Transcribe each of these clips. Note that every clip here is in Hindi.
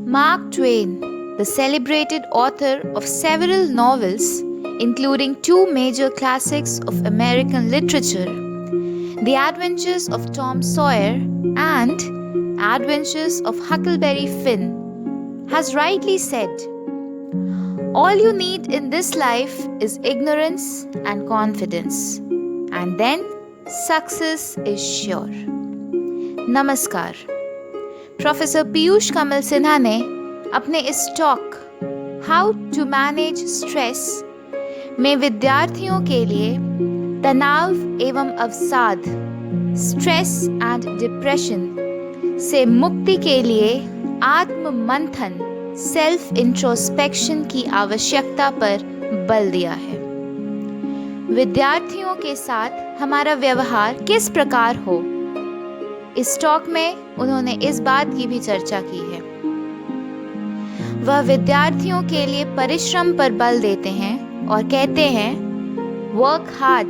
Mark Twain, the celebrated author of several novels, including two major classics of American literature, The Adventures of Tom Sawyer and Adventures of Huckleberry Finn, has rightly said, "All you need in this life is ignorance and confidence, and then success is sure." नमस्कार। प्रोफेसर पीयूष कमल सिन्हा ने अपने इस talk how to manage stress में विद्यार्थियों के लिए तनाव एवं अवसाद, स्ट्रेस एंड डिप्रेशन से मुक्ति के लिए आत्म मंथन, सेल्फ इंट्रोस्पेक्शन की आवश्यकता पर बल दिया है। विद्यार्थियों के साथ हमारा व्यवहार किस प्रकार हो, इस टॉक में उन्होंने इस बात की भी चर्चा की है। वह विद्यार्थियों के लिए परिश्रम पर बल देते हैं और कहते हैं, work hard,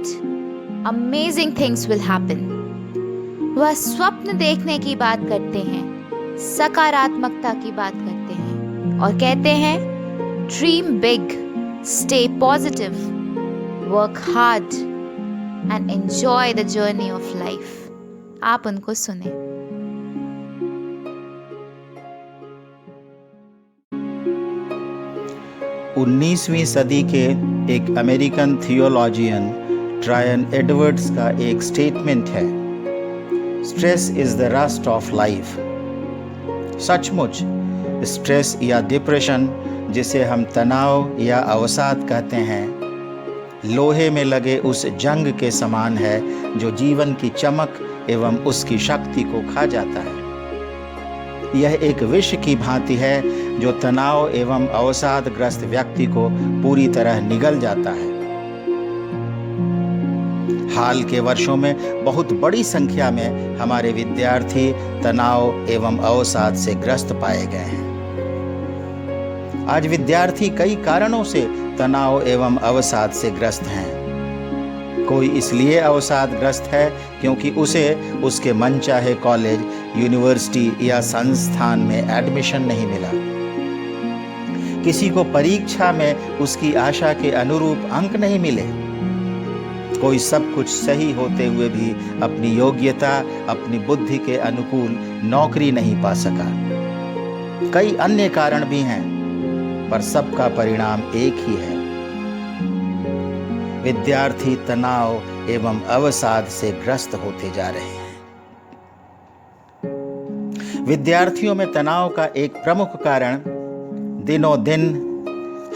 amazing things will happen. वह स्वप्न देखने की बात करते हैं, सकारात्मकता की बात करते हैं और कहते हैं, dream big, stay positive, work hard and enjoy the journey of life. आप उनको सुने। 19वीं सदी के एक अमेरिकन थियोलॉजियन ट्रायन एडवर्ड्स का एक स्टेटमेंट है, stress is the rust of life. सचमुच स्ट्रेस या डिप्रेशन, जिसे हम तनाव या अवसाद कहते हैं, लोहे में लगे उस जंग के समान है जो जीवन की चमक एवं उसकी शक्ति को खा जाता है। यह एक विष की भांति है जो तनाव एवं अवसादग्रस्त व्यक्ति को पूरी तरह निगल जाता है। हाल के वर्षों में बहुत बड़ी संख्या में हमारे विद्यार्थी तनाव एवं अवसाद से ग्रस्त पाए गए हैं। आज विद्यार्थी कई कारणों से तनाव एवं अवसाद से ग्रस्त हैं। कोई इसलिए अवसादग्रस्त है क्योंकि उसे उसके मनचाहे कॉलेज, यूनिवर्सिटी या संस्थान में एडमिशन नहीं मिला। किसी को परीक्षा में उसकी आशा के अनुरूप अंक नहीं मिले। कोई सब कुछ सही होते हुए भी अपनी योग्यता, अपनी बुद्धि के अनुकूल नौकरी नहीं पा सका। कई अन्य कारण भी हैं, पर सबका परिणाम एक ही है, विद्यार्थी तनाव एवं अवसाद से ग्रस्त होते जा रहे हैं। विद्यार्थियों में तनाव का एक प्रमुख कारण दिनों दिन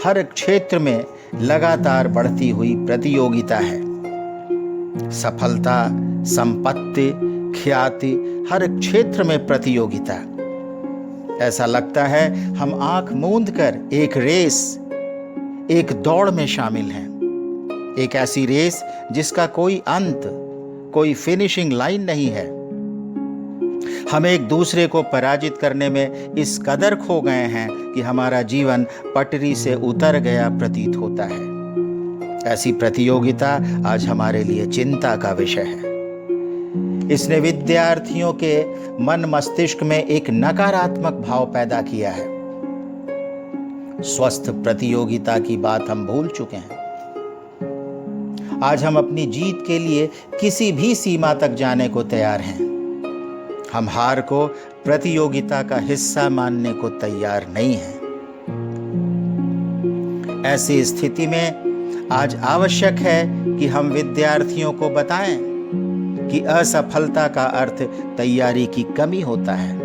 हर क्षेत्र में लगातार बढ़ती हुई प्रतियोगिता है। सफलता, संपत्ति, ख्याति, हर क्षेत्र में प्रतियोगिता। ऐसा लगता है हम आंख मूंद कर एक रेस, एक दौड़ में शामिल हैं। एक ऐसी रेस जिसका कोई अंत, कोई फिनिशिंग लाइन नहीं है। हम एक दूसरे को पराजित करने में इस कदर खो गए हैं कि हमारा जीवन पटरी से उतर गया प्रतीत होता है। ऐसी प्रतियोगिता आज हमारे लिए चिंता का विषय है। इसने विद्यार्थियों के मन मस्तिष्क में एक नकारात्मक भाव पैदा किया है। स्वस्थ प्रतियोगिता की बात हम भूल चुके हैं। आज हम अपनी जीत के लिए किसी भी सीमा तक जाने को तैयार हैं। हम हार को प्रतियोगिता का हिस्सा मानने को तैयार नहीं हैं। ऐसी स्थिति में आज आवश्यक है कि हम विद्यार्थियों को बताएं कि असफलता का अर्थ तैयारी की कमी होता है।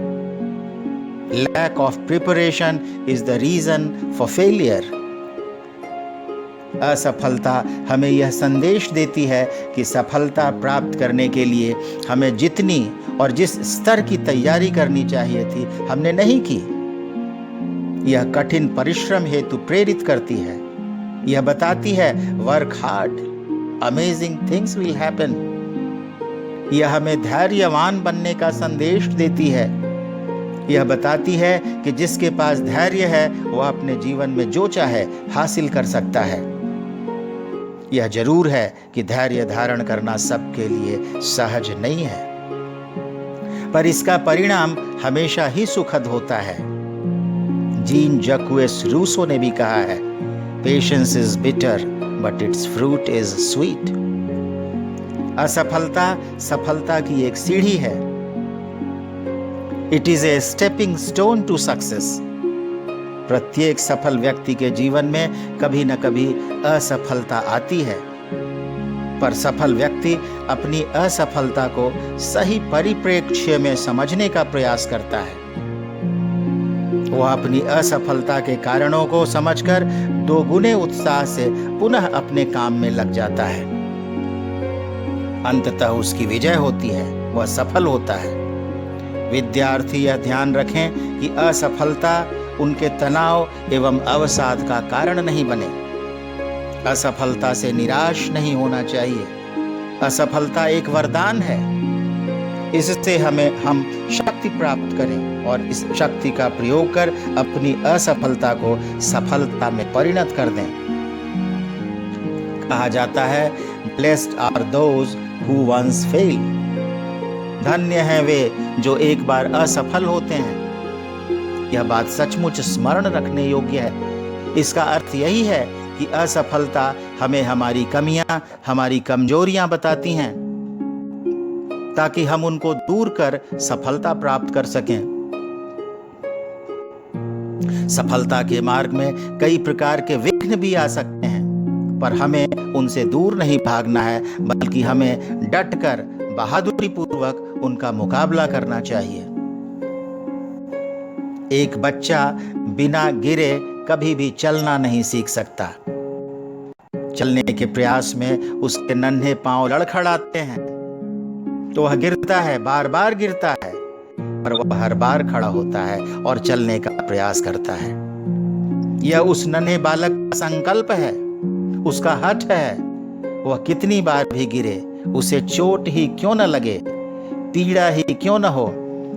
Lack of preparation is the reason for failure. असफलता हमें यह संदेश देती है कि सफलता प्राप्त करने के लिए हमें जितनी और जिस स्तर की तैयारी करनी चाहिए थी, हमने नहीं की। यह कठिन परिश्रम हेतु प्रेरित करती है। यह बताती है, work hard, amazing things will happen. यह हमें धैर्यवान बनने का संदेश देती है। यह बताती है कि जिसके पास धैर्य है वह अपने जीवन में जो चाहे हासिल कर सकता है। यह जरूर है कि धैर्य धारण करना सबके लिए सहज नहीं है, पर इसका परिणाम हमेशा ही सुखद होता है। जीन जैक्वेस रूसो ने भी कहा है, patience is bitter but its fruit is sweet. असफलता सफलता की एक सीढ़ी है। It is a stepping stone to success. प्रत्येक सफल व्यक्ति के जीवन में कभी न कभी असफलता आती है, पर सफल व्यक्ति अपनी असफलता को सही परिप्रेक्ष्य में समझने का प्रयास करता है। वह अपनी असफलता के कारणों को समझकर दोगुने उत्साह से पुनः अपने काम में लग जाता है। अंततः उसकी विजय होती है, वह सफल होता है। विद्यार्थी यह ध्यान रखें कि असफलता उनके तनाव एवं अवसाद का कारण नहीं बने। असफलता से निराश नहीं होना चाहिए। असफलता एक वरदान है। इससे हम शक्ति प्राप्त करें और इस शक्ति का प्रयोग कर अपनी असफलता को सफलता में परिणत कर दें। कहा जाता है, blessed are those who once fail. धन्य हैं वे जो एक बार असफल होते हैं। यह बात सचमुच स्मरण रखने योग्य है। इसका अर्थ यही है कि असफलता हमें हमारी कमियां, हमारी कमजोरियां बताती हैं, ताकि हम उनको दूर कर सफलता प्राप्त कर सकें। सफलता के मार्ग में कई प्रकार के विघ्न भी आ सकते हैं, पर हमें उनसे दूर नहीं भागना है, बल्कि हमें डटकर बहादुरी पूर्वक उनका मुकाबला करना चाहिए। एक बच्चा बिना गिरे कभी भी चलना नहीं सीख सकता। चलने के प्रयास में उसके नन्हे पांव लड़खड़ाते हैं, तो वह गिरता है, बार बार गिरता है, पर वह हर बार खड़ा होता है और चलने का प्रयास करता है। यह उस नन्हे बालक का संकल्प है, उसका हठ है। वह कितनी बार भी गिरे, उसे चोट ही क्यों न लगे, पीड़ा ही क्यों न हो,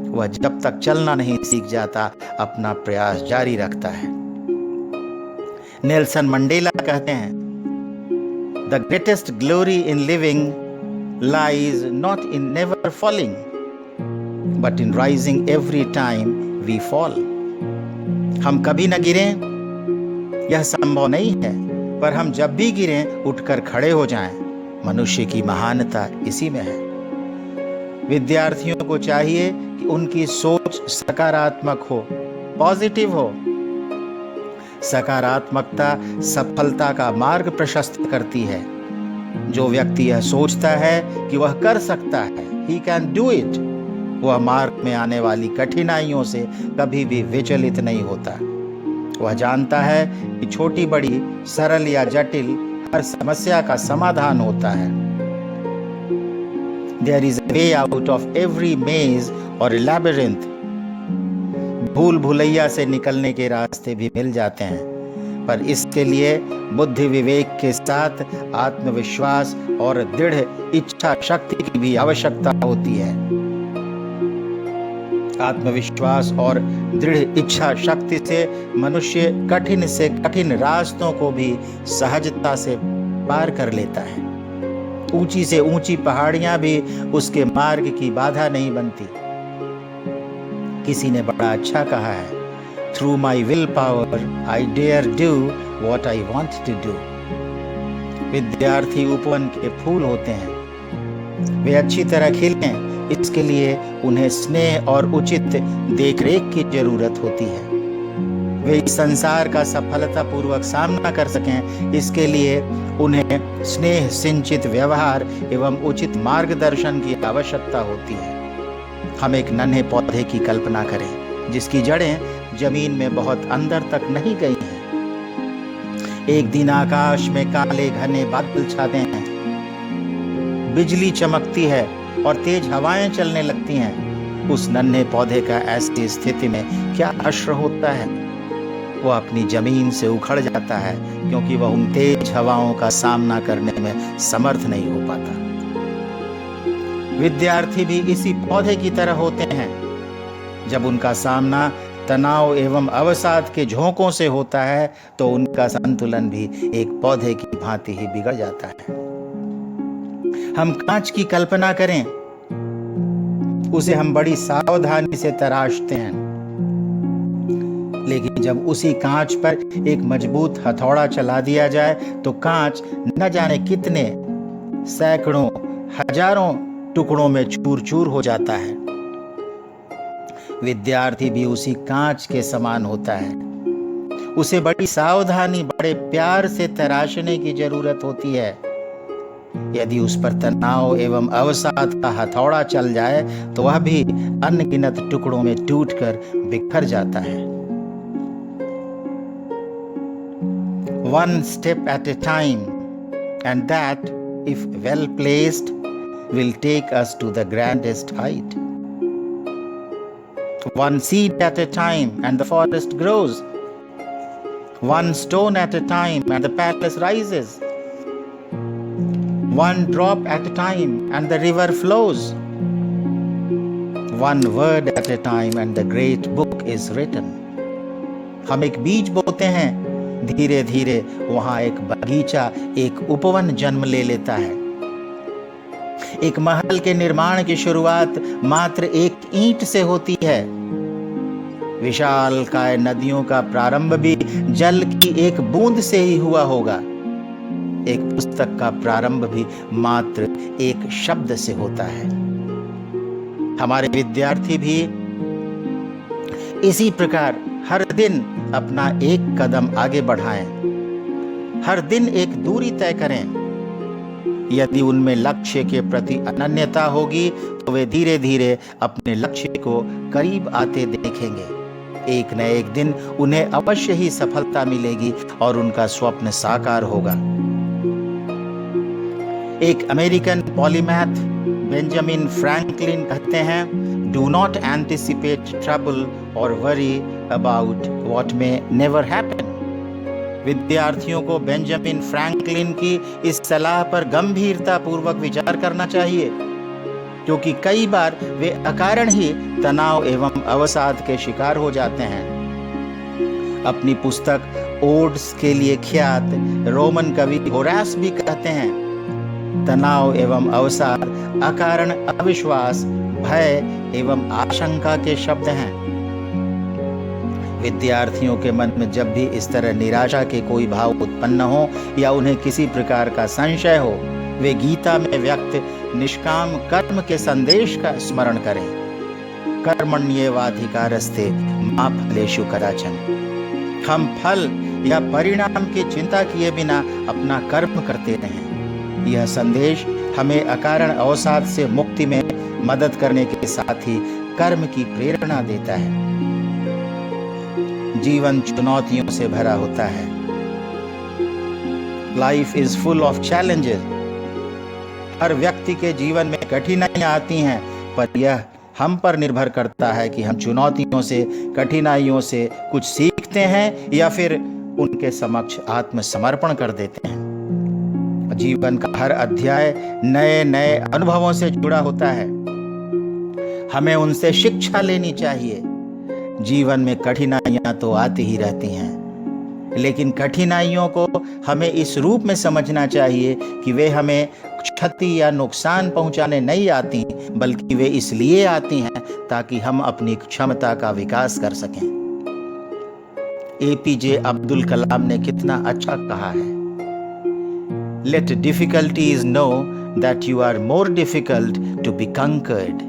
वह जब तक चलना नहीं सीख जाता अपना प्रयास जारी रखता है। नेल्सन मंडेला कहते हैं, the greatest glory in living lies not in never falling, but in rising every time we fall. हम कभी न गिरें, यह संभव नहीं है, पर हम जब भी गिरें उठकर खड़े हो जाएं। मनुष्य की महानता इसी में है। विद्यार्थियों को चाहिए कि उनकी सोच सकारात्मक हो, पॉजिटिव हो। सकारात्मकता सफलता का मार्ग प्रशस्त करती है। जो व्यक्ति यह सोचता है कि वह कर सकता है, he can do it, वह मार्ग में आने वाली कठिनाइयों से कभी भी विचलित नहीं होता। वह जानता है कि छोटी बड़ी, सरल या जटिल हर समस्या का समाधान होता है। There is a way out of every maze or labyrinth. भूल भुलैया से निकलने के रास्ते भी मिल जाते हैं, पर इसके लिए बुद्धि विवेक के साथ आत्मविश्वास और दृढ़ इच्छा शक्ति की भी आवश्यकता होती है। आत्मविश्वास और दृढ़ इच्छा शक्ति से मनुष्य कठिन से कठिन रास्तों को भी सहजता से पार कर लेता है। ऊंची से ऊंची पहाड़ियां भी उसके मार्ग की बाधा नहीं बनती। किसी ने बड़ा अच्छा कहा है, Through my willpower, I dare do what I want to do. विद्यार्थी उपवन के फूल होते हैं। वे अच्छी तरह खिलें, इसके लिए उन्हें स्नेह और उचित देखरेख की जरूरत होती है। वे इस संसार का सफलतापूर्वक सामना कर सकें, इसके लिए उन्हें स्नेह सिंचित व्यवहार एवं उचित मार्गदर्शन की आवश्यकता होती है। हम एक नन्हे पौधे की कल्पना करें, जिसकी जड़ें जमीन में बहुत अंदर तक नहीं गई हैं। एक दिन आकाश में काले घने बादल छाते हैं, बिजली चमकती है और तेज हवाएं चलने लगती हैं। उस नन्हे पौधे का ऐसी स्थिति में क्या हश्र होता है। वह अपनी जमीन से उखड़ जाता है, क्योंकि वह उन तेज हवाओं का सामना करने में समर्थ नहीं हो पाता। विद्यार्थी भी इसी पौधे की तरह होते हैं। जब उनका सामना तनाव एवं अवसाद के झोंकों से होता है, तो उनका संतुलन भी एक पौधे की भांति ही बिगड़ जाता है। हम कांच की कल्पना करें, उसे हम बड़ी सावधानी से तराशते हैं। लेकिन जब उसी कांच पर एक मजबूत हथौड़ा चला दिया जाए तो कांच न जाने कितने सैकड़ों हजारों टुकड़ों में चूर चूर हो जाता है। विद्यार्थी भी उसी कांच के समान होता है। उसे बड़ी सावधानी, बड़े प्यार से तराशने की जरूरत होती है। यदि उस पर तनाव एवं अवसाद का हथौड़ा चल जाए तो वह भी अनगिनत टुकड़ों में टूटकर बिखर जाता है। One step at a time, and that, if well placed, will take us to the grandest height. One seed at a time, and the forest grows. One stone at a time, and the palace rises. One drop at a time, and the river flows. One word at a time, and the great book is written. हम एक बीज बोते हैं, धीरे धीरे वहां एक बगीचा, एक उपवन जन्म ले लेता है। एक महल के निर्माण की शुरुआत मात्र एक ईंट से होती है। विशालकाय नदियों का प्रारंभ भी जल की एक बूंद से ही हुआ होगा। एक पुस्तक का प्रारंभ भी मात्र एक शब्द से होता है। हमारे विद्यार्थी भी इसी प्रकार हर दिन अपना एक कदम आगे बढ़ाएं, हर दिन एक दूरी तय करें। यदि उनमें लक्ष्य के प्रति अनन्यता होगी तो वे धीरे धीरे अपने लक्ष्य को करीब आते देखेंगे। एक न एक दिन उन्हें अवश्य ही सफलता मिलेगी और उनका स्वप्न साकार होगा। एक अमेरिकन पॉलीमैथ बेंजामिन फ्रैंकलिन कहते हैं, डू नॉट एंटिसिपेट ट्रबल और worry about what may never happen. विद्यार्थियों को बेंजामिन फ्रैंकलिन की इस सलाह पर गंभीरता पूर्वक विचार करना चाहिए, क्योंकि कई बार वे अकारण ही तनाव एवं अवसाद के शिकार हो जाते हैं। अपनी पुस्तक ओड्स के लिए ख्यात रोमन कवि होरास भी कहते हैं, तनाव एवं अवसाद अकारण अविश्वास, भय एवं आशंका के शब्द हैं। विद्यार्थियों के मन में जब भी इस तरह निराशा के कोई भाव उत्पन्न हो या उन्हें किसी प्रकार का संशय हो, वे गीता में व्यक्त निष्काम कर्म के संदेश का स्मरण करें। कर्मण्येवाधिकारस्ते मा फलेषु कदाचन। हम फल या परिणाम की चिंता किए बिना अपना कर्म करते रहें। यह संदेश हमें अकारण अवसाद से मुक्ति में मदद करने के साथ ही कर्म की प्रेरणा देता है। जीवन चुनौतियों से भरा होता है। Life is full of challenges. हर व्यक्ति के जीवन में कठिनाइयां आती हैं, पर यह हम पर निर्भर करता है कि हम चुनौतियों से, कठिनाइयों से कुछ सीखते हैं या फिर उनके समक्ष आत्मसमर्पण कर देते हैं। जीवन का हर अध्याय नए नए अनुभवों से जुड़ा होता है। हमें उनसे शिक्षा लेनी चाहिए। जीवन में कठिनाइयां तो आती ही रहती हैं, लेकिन कठिनाइयों को हमें इस रूप में समझना चाहिए कि वे हमें क्षति या नुकसान पहुंचाने नहीं आती, बल्कि वे इसलिए आती हैं ताकि हम अपनी क्षमता का विकास कर सकें। एपीजे अब्दुल कलाम ने कितना अच्छा कहा है, Let difficulties know that you are more difficult to be conquered.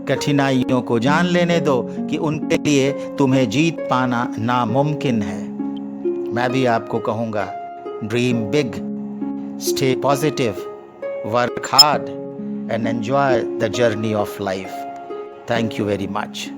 कठिनाइयों को जान लेने दो कि उनके लिए तुम्हें जीत पाना नामुमकिन है। मैं भी आपको कहूँगा, dream big, stay positive, work hard and enjoy the journey of life. Thank you very much.